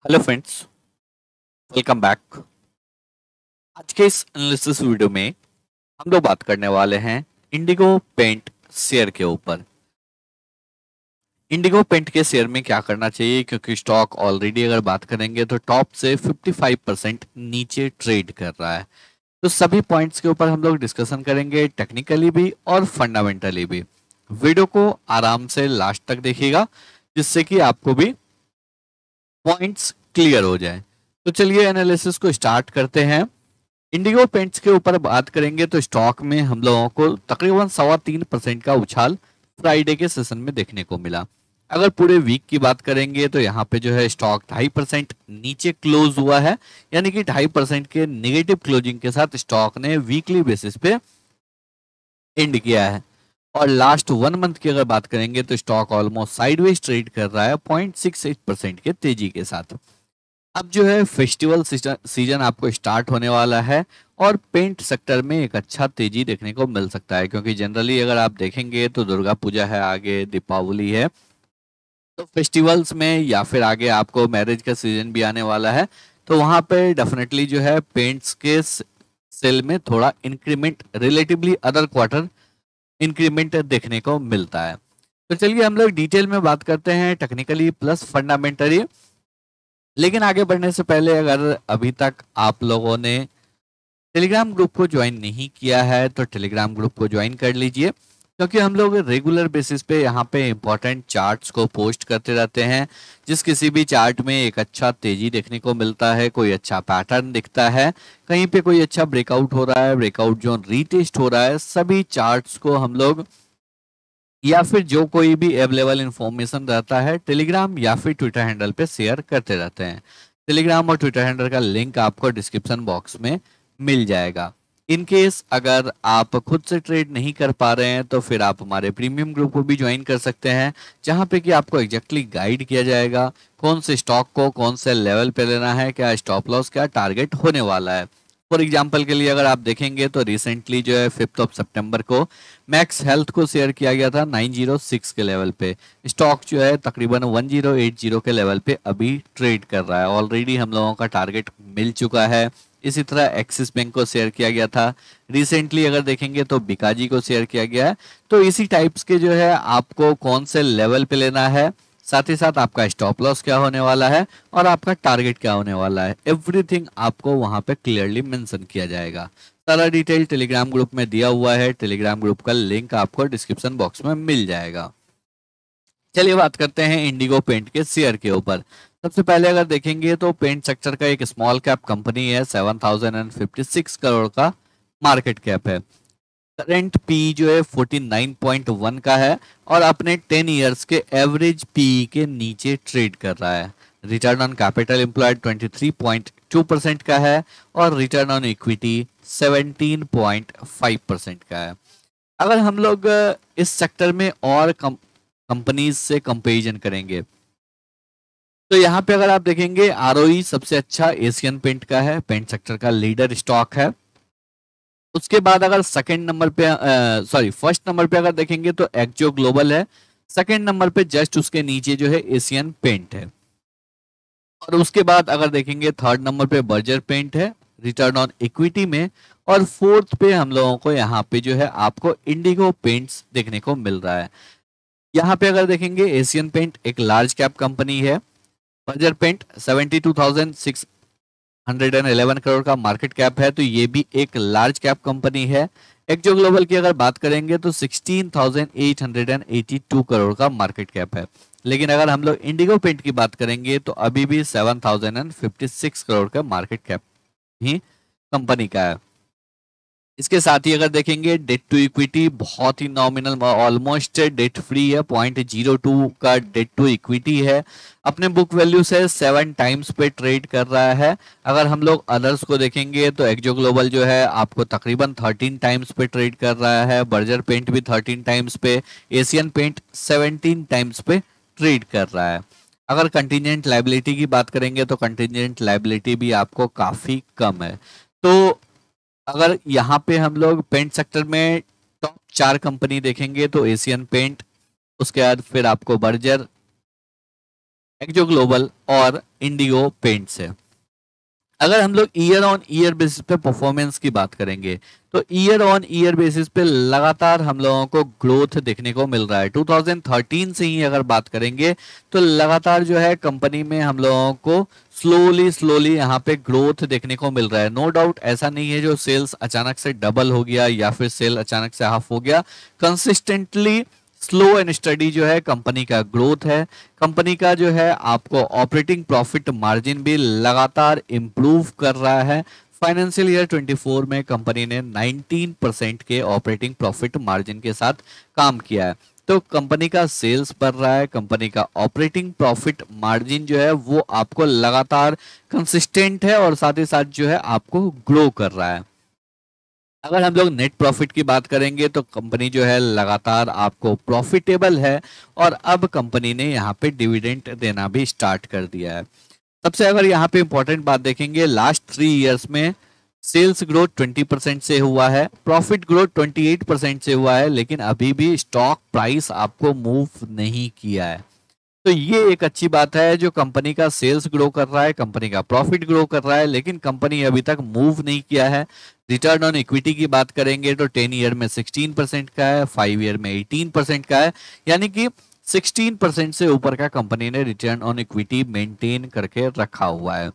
Hello friends, welcome back. आज के इस एनालिसिस वीडियो में हम लोग बात करने वाले हैं इंडिगो पेंट शेयर के ऊपर। इंडिगो पेंट के शेयर में क्या करना चाहिए, क्योंकि स्टॉक ऑलरेडी अगर बात करेंगे तो टॉप से 55% नीचे ट्रेड कर रहा है। तो सभी पॉइंट्स के ऊपर हम लोग डिस्कशन करेंगे, टेक्निकली भी और फंडामेंटली भी। वीडियो को आराम से लास्ट तक देखिएगा, जिससे कि आपको भी पॉइंट्स क्लियर हो जाए। तो चलिए एनालिसिस को स्टार्ट करते हैं। इंडिगो पेंट्स के ऊपर बात करेंगे तो स्टॉक में हम लोगों को तकरीबन 3.25% का उछाल फ्राइडे के सेशन में देखने को मिला। अगर पूरे वीक की बात करेंगे तो यहाँ पे जो है स्टॉक 2.5% नीचे क्लोज हुआ है, यानी कि 2.5% के नेगेटिव क्लोजिंग के साथ स्टॉक ने वीकली बेसिस पे एंड किया है। और लास्ट 1 मंथ की अगर बात करेंगे तो स्टॉक ऑलमोस्ट साइडवेज ट्रेड कर रहा है 0.68% के तेजी के साथ। अब जो है फेस्टिवल सीजन आपको स्टार्ट होने वाला है और पेंट सेक्टर में एक अच्छा तेजी देखने को मिल सकता है, क्योंकि जनरली अगर आप देखेंगे तो दुर्गा पूजा है, आगे दीपावली है, तो फेस्टिवल्स में या फिर आगे आपको मैरिज का सीजन भी आने वाला है। तो वहां पे डेफिनेटली जो है पेंट्स के सेल में थोड़ा increment relatively other quarter increment देखने को मिलता है। तो चलिए हम लोग डिटेल में बात करते हैं, टेक्निकली प्लस फंडामेंटली। लेकिन आगे बढ़ने से पहले अगर अभी तक आप लोगों ने टेलीग्राम ग्रुप को ज्वाइन नहीं किया है तो टेलीग्राम ग्रुप को ज्वाइन कर लीजिए, क्योंकि हम लोग रेगुलर बेसिस पे यहाँ पे इंपॉर्टेंट चार्ट्स को पोस्ट करते रहते हैं। जिस किसी भी चार्ट में एक अच्छा तेजी देखने को मिलता है, कोई अच्छा पैटर्न दिखता है, कहीं पे कोई अच्छा ब्रेकआउट हो रहा है, ब्रेकआउट जोन रीटेस्ट हो रहा है, सभी चार्ट्स को हम लोग या फिर जो कोई भी अवेलेबल इंफॉर्मेशन रहता है टेलीग्राम या फिर ट्विटर हैंडल पे शेयर करते रहते हैं। टेलीग्राम और ट्विटर हैंडल का लिंक आपको डिस्क्रिप्शन बॉक्स में मिल जाएगा। इन केस अगर आप खुद से ट्रेड नहीं कर पा रहे हैं तो फिर आप हमारे प्रीमियम ग्रुप को भी ज्वाइन कर सकते हैं, जहां पे कि आपको एग्जैक्टली गाइड किया जाएगा कौन से स्टॉक को कौन से लेवल पे लेना है, क्या स्टॉप लॉस, क्या टारगेट होने वाला है। फॉर एग्जाम्पल के लिए अगर आप देखेंगे तो रिसेंटली जो है 5 सितंबर को मैक्स हेल्थ को शेयर किया गया था 906 के लेवल पे। स्टॉक जो है तकरीबन 1080 के लेवल पे अभी ट्रेड कर रहा है। ऑलरेडी हम लोगों का टारगेट मिल चुका है। इसी तरह एक्सिस बैंक को शेयर किया गया था रिसेंटली, अगर देखेंगे तो बिकाजी को शेयर किया गया है। तो इसी टाइप्स के जो है आपको कौन से लेवल पे लेना है, साथ ही साथ आपका स्टॉप लॉस क्या होने वाला है और आपका टारगेट क्या होने वाला है, एवरीथिंग आपको वहां पे क्लियरली मेंशन किया जाएगा। सारा डिटेल टेलीग्राम ग्रुप में दिया हुआ है। टेलीग्राम ग्रुप का लिंक आपको डिस्क्रिप्शन बॉक्स में मिल जाएगा। चलिए बात करते हैं इंडिगो पेंट के शेयर के ऊपर। सबसे पहले अगर देखेंगे तो पेंट सेक्टर का एक स्मॉल कैप कंपनी है, 7056 करोड़ का मार्केट कैप है। करंट पी जो है 49.1 का है और अपने 10 इयर्स के एवरेज पी के नीचे ट्रेड कर रहा है। रिटर्न ऑन कैपिटल एम्प्लॉयड 23.2% का है और रिटर्न ऑन इक्विटी 17.5% का है। अगर हम लोग इस सेक्टर में और कंपनीज से कंपेरिजन करेंगे तो यहाँ पे अगर आप देखेंगे आरओई सबसे अच्छा एशियन पेंट का है, पेंट सेक्टर का लीडर स्टॉक है। उसके बाद अगर सेकंड नंबर पे फर्स्ट नंबर पे अगर देखेंगे तो एक्जो ग्लोबल है। सेकंड नंबर पे जस्ट उसके नीचे जो है एशियन पेंट है। और उसके बाद अगर देखेंगे थर्ड नंबर पे बर्जर पेंट है रिटर्न ऑन इक्विटी में। और फोर्थ पे हम लोगों को यहाँ पे जो है आपको इंडिगो पेंट्स देखने को मिल रहा है। यहाँ पे अगर देखेंगे एशियन पेंट एक लार्ज कैप कंपनी है। बर्जर पेंट 72,611 करोड़ का मार्केट कैप है, तो ये भी एक लार्ज कैप कंपनी है। एक्जो ग्लोबल की अगर बात करेंगे तो 16,882 करोड़ का मार्केट कैप है। लेकिन अगर हम लोग इंडिगो पेंट की बात करेंगे तो अभी भी 7,056 करोड़ का मार्केट कैप ही कंपनी का है। इसके साथ ही अगर देखेंगे डेट टू इक्विटी बहुत ही नॉमिनल, ऑलमोस्ट डेट फ्री है, 0.02 का डेट टू इक्विटी है। अपने बुक वैल्यू से 7 टाइम्स पे ट्रेड कर रहा है। अगर हम लोग अदर्स को देखेंगे तो एक्जो ग्लोबल जो है आपको तकरीबन 13 टाइम्स पे ट्रेड कर रहा है, बर्जर पेंट भी 13 टाइम्स पे, एशियन पेंट 17 टाइम्स पे ट्रेड कर रहा है। अगर कंटिजेंट लाइबिलिटी की बात करेंगे तो कंटिजेंट लाइबिलिटी भी आपको काफी कम है। तो अगर यहाँ पे हम लोग पेंट सेक्टर में टॉप 4 कंपनी देखेंगे तो एशियन पेंट, उसके बाद फिर आपको बर्जर, एक्जो ग्लोबल और इंडिगो पेंट से। अगर हम लोग ईयर ऑन ईयर बेसिस पे परफॉर्मेंस की बात करेंगे तो ईयर ऑन ईयर बेसिस पे लगातार हम लोगों को ग्रोथ देखने को मिल रहा है। 2013 से ही अगर बात करेंगे तो लगातार जो है कंपनी में हम लोगों को स्लोली स्लोली यहाँ पे ग्रोथ देखने को मिल रहा है। नो डाउट ऐसा नहीं है जो सेल्स अचानक से डबल हो गया या फिर सेल अचानक से हाफ हो गया। कंसिस्टेंटली स्लो एंड स्टडी जो है कंपनी का ग्रोथ है। कंपनी का जो है आपको ऑपरेटिंग प्रॉफिट मार्जिन भी लगातार इंप्रूव कर रहा है। फाइनेंशियल ईयर 24 में कंपनी ने 19% के ऑपरेटिंग प्रॉफिट मार्जिन के साथ काम किया है। तो कंपनी का सेल्स बढ़ रहा है, कंपनी का ऑपरेटिंग प्रॉफिट मार्जिन जो है वो आपको लगातार कंसिस्टेंट है और साथ ही साथ जो है आपको ग्रो कर रहा है। अगर हम लोग नेट प्रॉफिट की बात करेंगे तो कंपनी जो है लगातार आपको प्रॉफिटेबल है और अब कंपनी ने यहाँ पे डिविडेंड देना भी स्टार्ट कर दिया है। सबसे अगर यहाँ पे इंपॉर्टेंट बात देखेंगे, लास्ट 3 इयर्स में सेल्स ग्रोथ 20% से हुआ है, प्रॉफिट ग्रोथ 28% से हुआ है, लेकिन अभी भी स्टॉक प्राइस आपको मूव नहीं किया है। तो ये एक अच्छी बात है, जो कंपनी का सेल्स ग्रो कर रहा है, कंपनी का प्रॉफिट ग्रो कर रहा है, लेकिन कंपनी अभी तक मूव नहीं किया है। रिटर्न ऑन इक्विटी की बात करेंगे तो 10 ईयर में 16% का है, 5 ईयर में 18% का है, यानी कि 16% से ऊपर का कंपनी ने रिटर्न ऑन इक्विटी मेंटेन करके रखा हुआ है।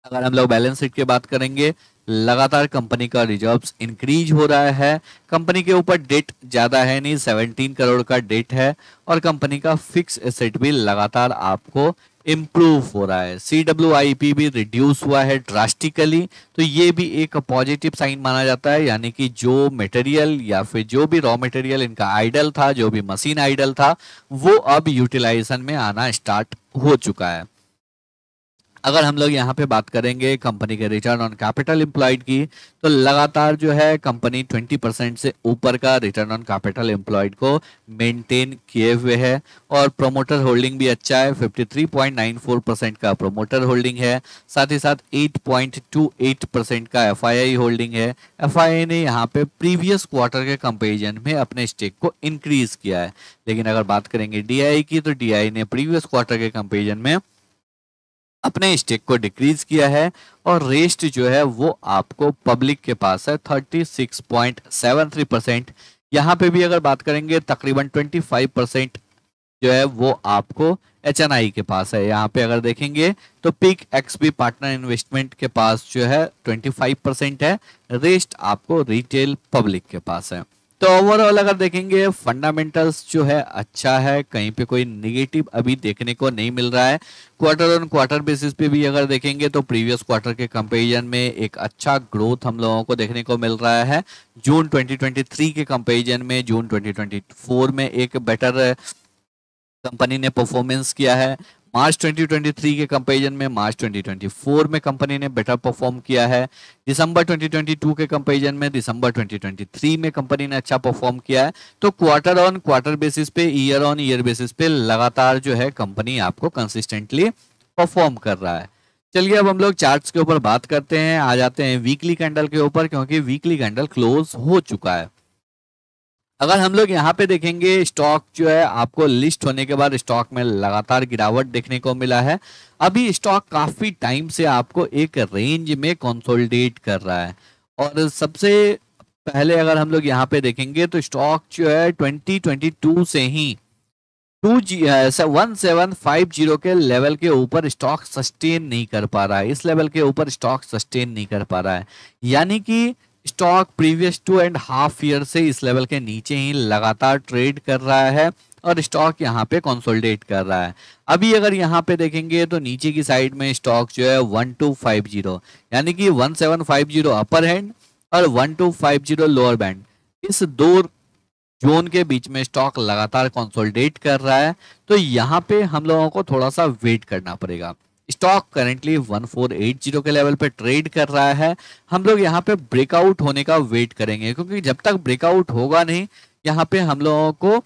अगर हम लोग बैलेंस शीट की बात करेंगे, लगातार कंपनी का रिजर्व्स इंक्रीज हो रहा है। कंपनी के ऊपर डेट ज्यादा है नहीं, 17 करोड़ का डेट है और कंपनी का फिक्स एसेट भी लगातार आपको इम्प्रूव हो रहा है। CWIP भी रिड्यूस हुआ है ड्रास्टिकली, तो ये भी एक पॉजिटिव साइन माना जाता है, यानी कि जो मटेरियल या फिर जो भी रॉ मटेरियल इनका आइडल था, जो भी मशीन आइडल था, वो अब यूटिलाइजेशन में आना स्टार्ट हो चुका है। अगर हम लोग यहाँ पे बात करेंगे कंपनी के रिटर्न ऑन कैपिटल एम्प्लॉयड की, तो लगातार जो है कंपनी 20% से ऊपर का रिटर्न ऑन कैपिटल एम्प्लॉयड को मेंटेन किए हुए है और प्रोमोटर होल्डिंग भी अच्छा है, 53.94% का प्रोमोटर होल्डिंग है। साथ ही साथ 8.28% का FII होल्डिंग है। FII ने यहाँ पे प्रीवियस क्वार्टर के कंपेरिजन में अपने स्टेक को इंक्रीज किया है, लेकिन अगर बात करेंगे DI की तो DI ने प्रीवियस क्वार्टर के कंपेरिजन में अपने स्टेक को डिक्रीज किया है और रेस्ट जो है वो आपको पब्लिक के पास है 36.73%। यहाँ पे भी अगर बात करेंगे तकरीबन 25% जो है वो आपको HNI के पास है। यहाँ पे अगर देखेंगे तो पिक XP पार्टनर इन्वेस्टमेंट के पास जो है 25% है, रेस्ट आपको रिटेल पब्लिक के पास है। तो ओवरऑल अगर देखेंगे फंडामेंटल्स जो है अच्छा है, कहीं पे कोई निगेटिव अभी देखने को नहीं मिल रहा है। क्वार्टर ऑन क्वार्टर बेसिस पे भी अगर देखेंगे तो प्रीवियस क्वार्टर के कंपैरिजन में एक अच्छा ग्रोथ हम लोगों को देखने को मिल रहा है। जून 2023 के कंपैरिजन में जून 2024 में एक बेटर कंपनी ने परफॉर्मेंस किया है। मार्च 2023 के कंपैरिजन में मार्च 2024 में कंपनी ने बेटर परफॉर्म किया है। दिसंबर 2022 के कंपैरिजन में दिसंबर 2023 में कंपनी ने अच्छा परफॉर्म किया है। तो क्वार्टर ऑन क्वार्टर बेसिस पे, ईयर ऑन ईयर बेसिस पे लगातार जो है कंपनी आपको कंसिस्टेंटली परफॉर्म कर रहा है। चलिए अब हम लोग चार्ट्स के ऊपर बात करते हैं, आ जाते हैं वीकली कैंडल के ऊपर, क्योंकि वीकली कैंडल क्लोज हो चुका है। अगर हम लोग यहाँ पे देखेंगे स्टॉक जो है आपको लिस्ट होने के बाद स्टॉक में लगातार गिरावट देखने को मिला है। अभी स्टॉक काफी टाइम से आपको एक रेंज में कंसोलिडेट कर रहा है और सबसे पहले अगर हम लोग यहाँ पे देखेंगे तो स्टॉक जो है 2022 से ही 1750 के लेवल के ऊपर स्टॉक सस्टेन नहीं कर पा रहा है। इस लेवल के ऊपर स्टॉक सस्टेन नहीं कर पा रहा है, यानी कि स्टॉक प्रीवियस 2.5 ईयर से इस लेवल के नीचे ही लगातार ट्रेड कर रहा है और स्टॉक यहाँ पे कंसोलिडेट कर रहा है। अभी अगर यहाँ पे देखेंगे तो नीचे की साइड में स्टॉक जो है 1250, यानी कि 1750 अपर हैंड और 1250 लोअर बैंड, इस दो जोन के बीच में स्टॉक लगातार कंसोलिडेट कर रहा है। तो यहाँ पे हम लोगों को थोड़ा सा वेट करना पड़ेगा। स्टॉक करंटली 1480 के लेवल पे ट्रेड कर रहा है। हम लोग यहाँ पे ब्रेकआउट होने का वेट करेंगे, क्योंकि जब तक ब्रेकआउट होगा नहीं यहाँ पे हम लोगों को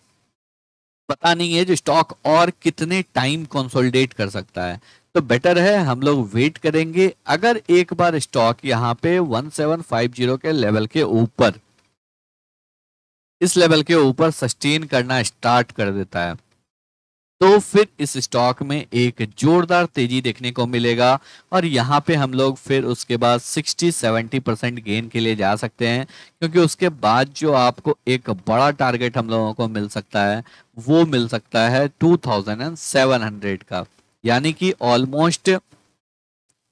पता नहीं है जो स्टॉक और कितने टाइम कंसोलिडेट कर सकता है। तो बेटर है हम लोग वेट करेंगे। अगर एक बार स्टॉक यहाँ पे 1750 के लेवल के ऊपर, इस लेवल के ऊपर सस्टेन करना स्टार्ट कर देता है तो फिर इस स्टॉक में एक जोरदार तेजी देखने को मिलेगा और यहाँ पे हम लोग फिर उसके बाद 60-70% गेन के लिए जा सकते हैं, क्योंकि उसके बाद जो आपको एक बड़ा टारगेट हम लोगों को मिल सकता है वो मिल सकता है 2700 का, यानी कि ऑलमोस्ट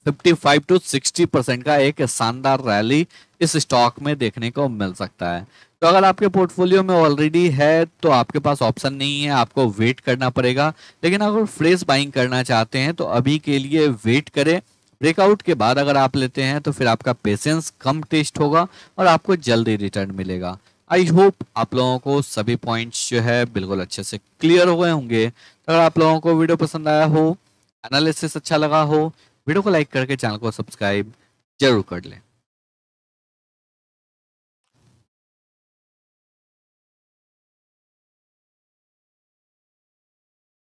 55 to 60% का एक शानदार रैली इस स्टॉक में देखने को मिल सकता है। तो अगर आपके पोर्टफोलियो में ऑलरेडी है तो आपके पास ऑप्शन नहीं है, आपको वेट करना पड़ेगा। लेकिन अगर फ्रेश बाइंग करना चाहते हैं तो अभी के लिए वेट करें। ब्रेकआउट के बाद अगर आप लेते हैं तो फिर आपका पेशेंस कम टेस्ट होगा और आपको जल्दी रिटर्न मिलेगा। आई होप आप लोगों को सभी पॉइंट्स जो है बिल्कुल अच्छे से क्लियर हो गए होंगे। तो अगर आप लोगों को वीडियो पसंद आया हो, एनालिसिस अच्छा लगा हो, वीडियो को लाइक करके चैनल को सब्सक्राइब जरूर कर लें।